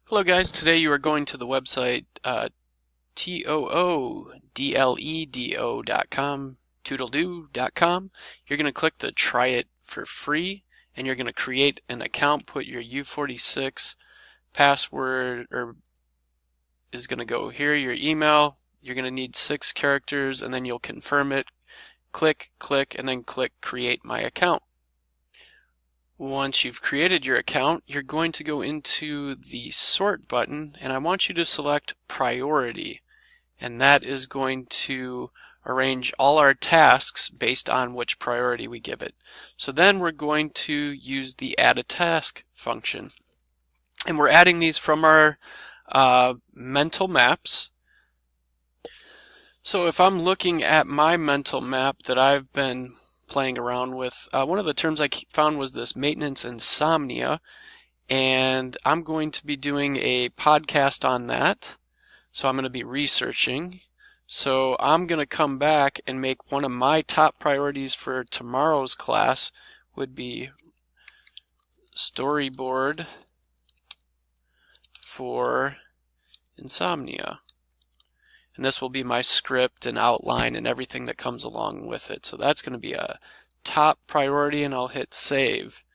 Hello guys, today you are going to the website toodledo.com, toodledo.com. You're going to click the try it for free and you're going to create an account, put your U46 password is going to go here, your email. You're going to need 6 characters and then you'll confirm it. Click, and then click create my account. Once you've created your account, you're going to go into the sort button and I want you to select priority, and that is going to arrange all our tasks based on which priority we give it. So then we're going to use the add a task function, and we're adding these from our mental maps. So if I'm looking at my mental map that I've been playing around with, one of the terms I found was this maintenance insomnia, and I'm going to be doing a podcast on that. So I'm going to be researching. So I'm going to come back and make one of my top priorities for tomorrow's class would be storyboard for insomnia. And this will be my script and outline and everything that comes along with it. So that's going to be a top priority, and I'll hit save.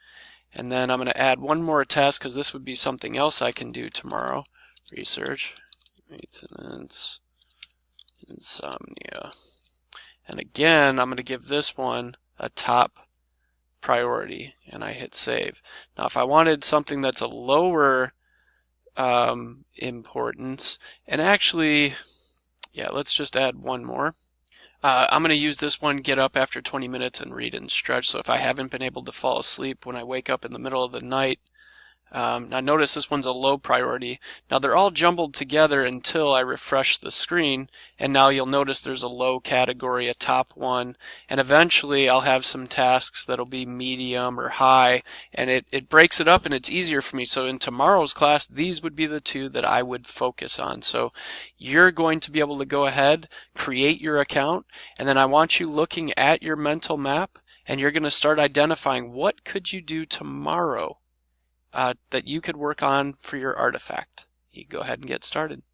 And then I'm going to add one more task because this would be something else I can do tomorrow. Research, maintenance, insomnia. And again, I'm going to give this one a top priority, and I hit save. Now if I wanted something that's a lower importance, and actually, yeah, let's just add one more. I'm going to use this one, get up after 20 minutes and read and stretch. So if I haven't been able to fall asleep when I wake up in the middle of the night, now notice this one's a low priority. Now they're all jumbled together until I refresh the screen, and now you'll notice there's a low category, a top one, and eventually I'll have some tasks that'll be medium or high, and it breaks it up and it's easier for me. So in tomorrow's class, these would be the two that I would focus on. So you're going to be able to go ahead, create your account, and then I want you looking at your mental map, and you're going to start identifying what could you do tomorrow that you could work on for your artifact. You go ahead and get started.